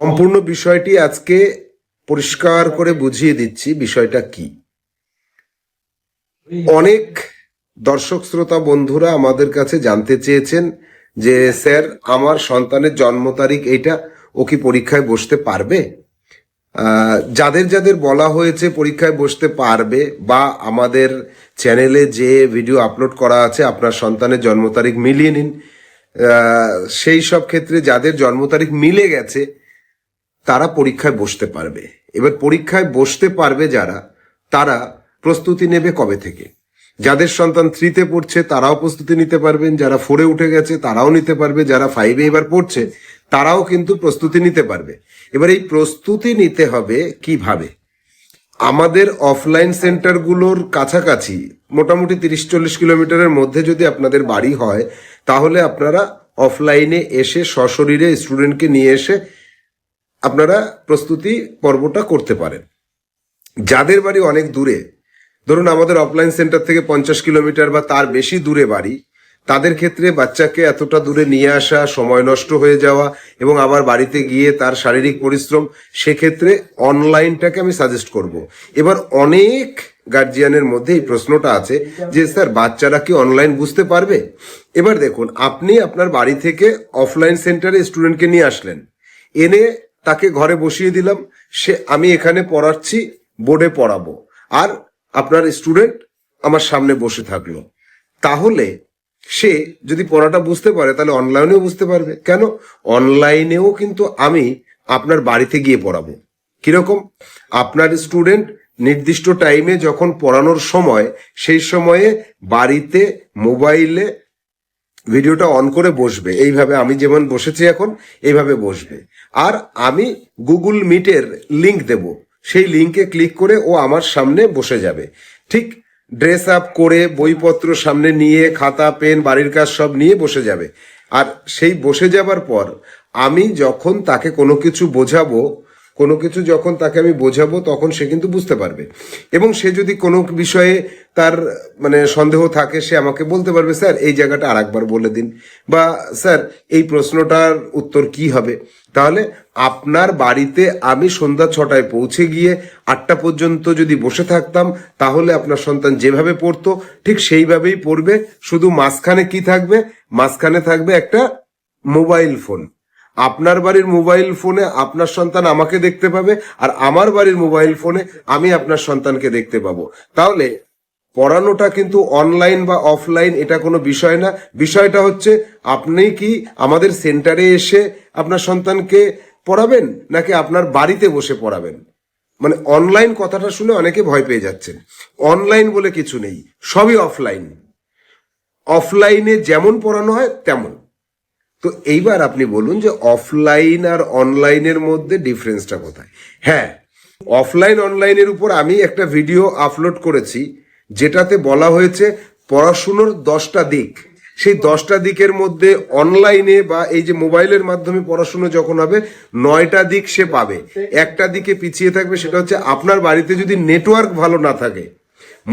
সম্পূর্ণ বিষয়টি আজকে পরিষ্কার করে বুঝিয়ে দিচ্ছি বিষয়টা কি। অনেক দর্শক শ্রোতা বন্ধুরা আমাদের কাছে জানতে চেয়েছেন যে স্যার, আমার সন্তানের জন্ম তারিখ এইটা, ও কি পরীক্ষায় বসতে পারবে? যাদের যাদের বলা হয়েছে পরীক্ষায় বসতে পারবে, বা আমাদের চ্যানেলে যে ভিডিও আপলোড করা আছে আপনার সন্তানের জন্ম তারিখ মিলিয়ে নিন, সেই সব ক্ষেত্রে যাদের জন্ম তারিখ মিলে গেছে তারা পরীক্ষায় বসতে পারবে। এবার পরীক্ষায় বসতে পারবে যারা, তারা প্রস্তুতি নেবে কবে থেকে? যাদের সন্তান 3-তে পড়ছে তারাও প্রস্তুতি নিতে পারবেন, যারা 4-এ উঠে গেছে তারাও নিতে পারবে, যারা 5-এ এবার পড়ছে তারাও কিন্তু প্রস্তুতি নিতে পারবে। এবার এই প্রস্তুতি নিতে হবে কিভাবে? আমাদের অফলাইন সেন্টারগুলোর কাছাকাছি মোটামুটি 30-40 কিলোমিটারের মধ্যে যদি আপনাদের বাড়ি হয়, তাহলে আপনারা অফলাইনে এসে সশরীরে স্টুডেন্টকে নিয়ে এসে আপনারা প্রস্তুতি পর্বটা করতে পারেন। যাদের বাড়ি অনেক দূরে, ধরুন আমাদের অফলাইন সেন্টার থেকে 50 কিলোমিটার বা তার বেশি দূরে বাড়ি, তাদের ক্ষেত্রে বাচ্চাকে এতটা দূরে নিয়ে আসা, সময় নষ্ট হয়ে যাওয়া এবং আবার বাড়িতে গিয়ে তার শারীরিক পরিশ্রম, সেক্ষেত্রে অনলাইনটাকে আমি সাজেস্ট করব। এবার অনেক গার্জিয়ানের মধ্যে এই প্রশ্নটা আছে যে স্যার, বাচ্চারা কি অনলাইন বুঝতে পারবে? এবার দেখুন, আপনি আপনার বাড়ি থেকে অফলাইন সেন্টারে স্টুডেন্টকে নিয়ে আসলেন, এনে তাকে ঘরে বসিয়ে দিলাম, আমি এখানে পড়াচ্ছি, বোর্ডে পড়াবো, আর আপনার স্টুডেন্ট আমার সামনে বসে থাকলো। তাহলে সে যদি পড়াটা বুঝতে পারে তাহলে অনলাইনেও বুঝতে পারবে। কেন? অনলাইনেও কিন্তু আমি আপনার বাড়িতে গিয়ে পড়াবো। কিরকম? আপনার স্টুডেন্ট নির্দিষ্ট টাইমে যখন পড়ানোর সময়, সেই সময়ে বাড়িতে মোবাইলে ভিডিওটা অন করে বসবে, এইভাবে আমি যেমন বসেছি এখন এইভাবে বসবে, আর আমি গুগল মিটের লিংক দেব, সেই লিংকে ক্লিক করে ও আমার সামনে বসে যাবে। ঠিক ড্রেস আপ করে বইপত্র সামনে নিয়ে, খাতা পেন বাড়ির কাজ সব নিয়ে বসে যাবে। আর সেই বসে যাবার পর আমি যখন তাকে কোনো কিছু বোঝাবো, যখন তাকে আমি বোঝাবো, তখন সে কিন্তু বুঝতে পারবে। এবং সে যদি কোনো বিষয়ে তার সন্দেহ থাকে, সে আমাকে বলতে পারবে, স্যার এই জায়গাটা আরেকবার বলে দিন, বা স্যার এই প্রশ্নটার উত্তর কি হবে। তাহলে আপনার বাড়িতে আমি সন্ধ্যা 6টায় পৌঁছে গিয়ে 8টা পর্যন্ত যদি বসে থাকতাম, তাহলে আপনার সন্তান যেভাবে পড়তো ঠিক সেইভাবেই পড়বে। শুধু মাঝখানে কি থাকবে? মাঝখানে থাকবে একটা মোবাইল ফোন। আপনার বাড়ির মোবাইল ফোনে আপনার সন্তান আমাকে দেখতে পাবে, আর আমার বাড়ির মোবাইল ফোনে আমি আপনার সন্তানকে দেখতে পাবো। তাহলে পড়ানোটা কিন্তু অনলাইন বা অফলাইন এটা কোনো বিষয় না। বিষয়টা হচ্ছে আপনি কি আমাদের সেন্টারে এসে আপনার সন্তানকে পড়াবেন, নাকি আপনার বাড়িতে বসে পড়াবেন। অনলাইন কথাটা শুনে অনেকে ভয় পেয়ে যাচ্ছেন। অনলাইন বলে কিছু নেই, সবই অফলাইন। অফলাইনে যেমন পড়ানো হয় তেমন। তো এইবার আপনি বলুন যে অফলাইন আর অনলাইনের মধ্যে ডিফারেন্সটা কোথায়? হ্যাঁ, অফলাইন অনলাইনের উপর আমি একটা ভিডিও আপলোড করেছি, যেটাতে বলা হয়েছে পড়াশুনোর 10টা দিক। সেই 10টা দিকের মধ্যে অনলাইনে বা এই যে মোবাইলের মাধ্যমে পড়াশুনো যখন হবে, 9টা দিক সে পাবে। একটা দিকে পিছিয়ে থাকবে, সেটা হচ্ছে আপনার বাড়িতে যদি নেটওয়ার্ক ভালো না থাকে,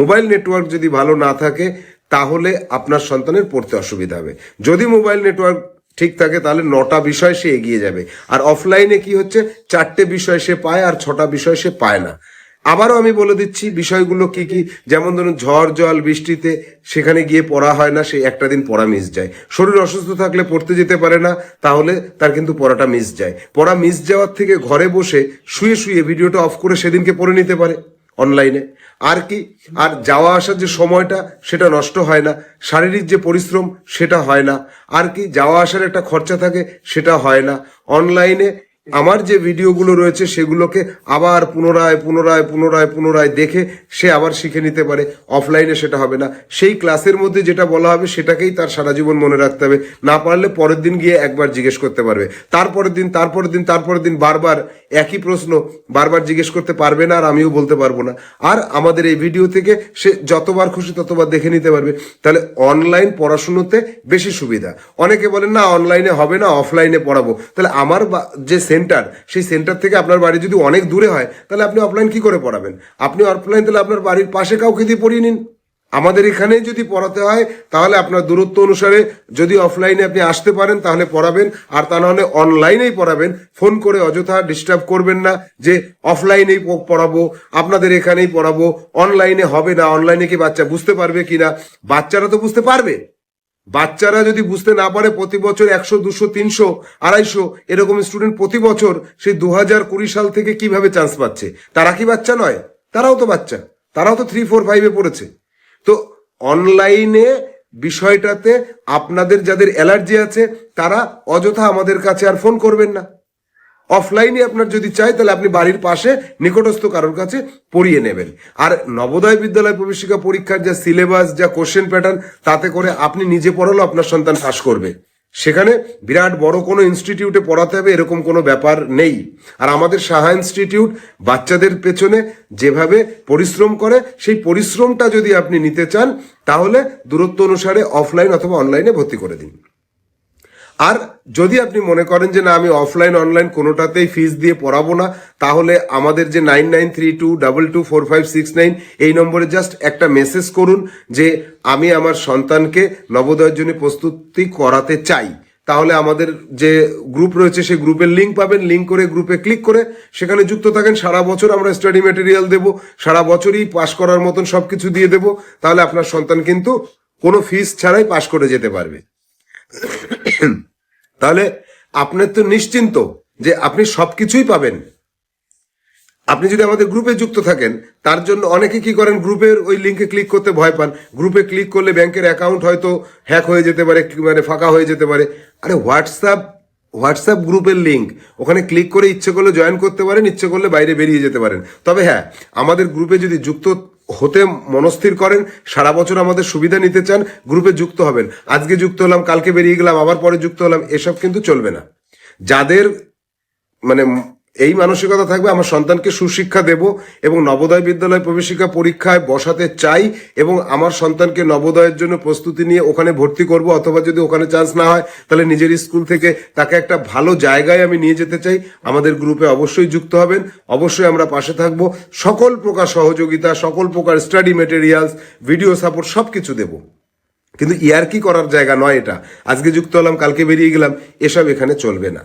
মোবাইল নেটওয়ার্ক যদি ভালো না থাকে, তাহলে আপনার সন্তানের পড়তে অসুবিধা হবে। যদি মোবাইল নেটওয়ার্ক ঠিক থাকে তাহলে 9টা বিষয় সে এগিয়ে যাবে। আর অফলাইনে কি হচ্ছে, 4টে বিষয় সে পায় আর 6টা বিষয় সে পায় না। আবারও আমি বলে দিচ্ছি বিষয়গুলো কি কি। যেমন ধরুন, ঝড় জল বৃষ্টিতে সেখানে গিয়ে পড়া হয় না, সেই একটা দিন পড়া মিস যায়। শরীর অসুস্থ থাকলে পড়তে যেতে পারে না, তাহলে তার কিন্তু পড়াটা মিস যায়। পড়া মিস যাওয়ার থেকে ঘরে বসে শুয়ে শুয়ে ভিডিওটা অফ করে সেদিনকে পড়ে নিতে পারে অনলাইনে। আর কি, আর যাওয়া আসার যে সময়টা সেটা নষ্ট হয় না, শারীরিক যে পরিশ্রম সেটা হয় না, আর কি যাওয়া আসার একটা খরচা থাকে সেটা হয় না। অনলাইনে আমার যে ভিডিওগুলো রয়েছে সেগুলোকে আবার পুনরায় পুনরায় পুনরায় পুনরায় দেখে সে আবার শিখে নিতে পারে। অফলাইনে সেটা হবে না। সেই ক্লাসের মধ্যে যেটা বলা হবে সেটাকেই তার সারা জীবন মনে রাখতে হবে। না পারলে পরের দিন গিয়ে একবার জিজ্ঞেস করতে পারবে, তারপরের দিন বারবার একই প্রশ্ন বারবার জিজ্ঞেস করতে পারবে না, আর আমিও বলতে পারবো না। আর আমাদের এই ভিডিও থেকে সে যতবার খুশি ততবার দেখে নিতে পারবে। তাহলে অনলাইন পড়াশুনোতে বেশি সুবিধা। অনেকে বলেন না অনলাইনে হবে না, অফলাইনে পড়াবো। তাহলে আমার যে সেন্টার, সেই সেন্টার থেকে আপনার বাড়ি যদি অনেক দূরে হয়, তাহলে আপনি অফলাইন কি করে পড়াবেন? আপনি অফলাইন তাহলে আপনার বাড়ির পাশে কাউকে দিয়ে পড়িয়ে নিন, আমাদের এখানেই যদি পড়াতে হয় তাহলে আপনার দূরত্ব অনুসারে যদি অফলাইনে আপনি আসতে পারেন তাহলে পড়াবেন, আর তা নাহলে অনলাইনেই পড়াবেন। ফোন করে অযথা ডিস্টার্ব করবেন না যে অফলাইনেই পড়াবো, আপনাদের এখানেই পড়াবো, অনলাইনে হবে না, অনলাইনে কি বাচ্চা বুঝতে পারবে কিনা। বাচ্চারা তো বুঝতে পারবে। বাচ্চারা যদি বুঝতে না পারে, প্রতি বছর 100, 200, 300, 250 এরকম স্টুডেন্ট প্রতি বছর সেই 2020 সাল থেকে কিভাবে চান্স পাচ্ছে? তারা কি বাচ্চা নয়? তারাও তো বাচ্চা, তারাও তো 3, 4, 5-এ পড়েছে। তো অনলাইনে বিষয়টাতে আপনাদের যাদের অ্যালার্জি আছে তারা অযথা আমাদের কাছে আর ফোন করবেন না। অফলাইনে আপনার যদি চাই তাহলে আপনি বাড়ির পাশে নিকটস্থ কারোর কাছে পড়িয়ে নেবেন। আর নবোদয় বিদ্যালয় প্রবেশিকা পরীক্ষার যা সিলেবাস, যা কোশ্চেন প্যাটার্ন, তাতে করে আপনি নিজে পড়ালেও আপনার সন্তান পাস করবে। সেখানে বিরাট বড় কোনো ইনস্টিটিউটে পড়াতে হবে এরকম কোনো ব্যাপার নেই। আর আমাদের সাহা ইনস্টিটিউট বাচ্চাদের পেছনে যেভাবে পরিশ্রম করে, সেই পরিশ্রমটা যদি আপনি নিতে চান তাহলে দূরত্ব অনুসারে অফলাইন অথবা অনলাইনে ভর্তি করে দিন। আর যদি আপনি মনে করেন যে না আমি অফলাইন অনলাইন কোনোটাতেই ফিস দিয়ে পড়াবো না, তাহলে আমাদের যে 9932224569 এই নম্বরে জাস্ট একটা মেসেজ করুন যে আমি আমার সন্তানকে নবোদয়ের জন্য প্রস্তুতি করাতে চাই। তাহলে আমাদের যে গ্রুপ রয়েছে সেই গ্রুপের লিঙ্ক পাবেন, লিঙ্ক করে গ্রুপে ক্লিক করে সেখানে যুক্ত থাকেন। সারা বছর আমরা স্টাডি ম্যাটেরিয়াল দেবো, সারা বছরই পাস করার মতন সবকিছু দিয়ে দেবো। তাহলে আপনার সন্তান কিন্তু কোনো ফিস ছাড়াই পাস করে যেতে পারবে। তাহলে আপনার তো নিশ্চিন্ত যে আপনি সবকিছুই পাবেন আপনি যদি আমাদের গ্রুপে যুক্ত থাকেন। তার জন্য অনেকে কি করেন, গ্রুপের ওই লিঙ্কে ক্লিক করতে ভয় পান। গ্রুপে ক্লিক করলে ব্যাংকের অ্যাকাউন্ট হয়তো হ্যাক হয়ে যেতে পারে, মানে ফাঁকা হয়ে যেতে পারে। আরে হোয়াটসঅ্যাপ গ্রুপের লিঙ্ক, ওখানে ক্লিক করে ইচ্ছে করলে জয়েন করতে পারেন, ইচ্ছে করলে বাইরে বেরিয়ে যেতে পারেন। তবে হ্যাঁ, আমাদের গ্রুপে যদি যুক্ত হতে মনস্থির করেন, সারা বছর আমাদের সুবিধা নিতে চান, গ্রুপে যুক্ত হবেন। আজকে যুক্ত হলাম, কালকে বেরিয়ে গেলাম, আবার পরে যুক্ত হলাম, এসব কিন্তু চলবে না। যাদের মানে এই মানসিকতা থাকবে আমার সন্তানকে সুশিক্ষা দেব এবং নবোদয় বিদ্যালয় প্রবেশিকা পরীক্ষায় বসাতে চাই এবং আমার সন্তানকে নবোদয়ের জন্য প্রস্তুতি নিয়ে ওখানে ভর্তি করব, অথবা যদি ওখানে চান্স না হয় তাহলে নিজের স্কুল থেকে তাকে একটা ভালো জায়গায় আমি নিয়ে যেতে চাই, আমাদের গ্রুপে অবশ্যই যুক্ত হবেন। অবশ্যই আমরা পাশে থাকব, সকল প্রকার সহযোগিতা, সকল প্রকার স্টাডি মেটেরিয়ালস, ভিডিও সাপোর্ট সবকিছু দেব। কিন্তু ইয়ার্কি করার জায়গা নয় এটা। আজকে যুক্ত হলাম, কালকে বেরিয়ে গেলাম, এসব এখানে চলবে না।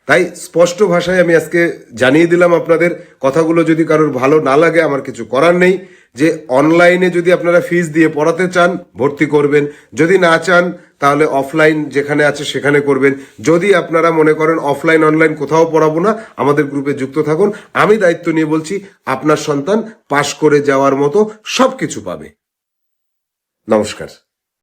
তাই স্পষ্ট ভাষায় আমি আজকে জানিয়ে দিলাম আপনাদের। কথাগুলো যদি কারোর ভালো না লাগে আমার কিছু করার নেই, যে অনলাইনে যদি আপনারা ফিস দিয়ে পড়াতে চান ভর্তি করবেন, যদি না চান তাহলে অফলাইন যেখানে আছে সেখানে করবেন। যদি আপনারা মনে করেন অফলাইন অনলাইন কোথাও পড়াবো না, আমাদের গ্রুপে যুক্ত থাকুন। আমি দায়িত্ব নিয়ে বলছি আপনার সন্তান পাশ করে যাওয়ার মতো সবকিছু পাবে। নমস্কার।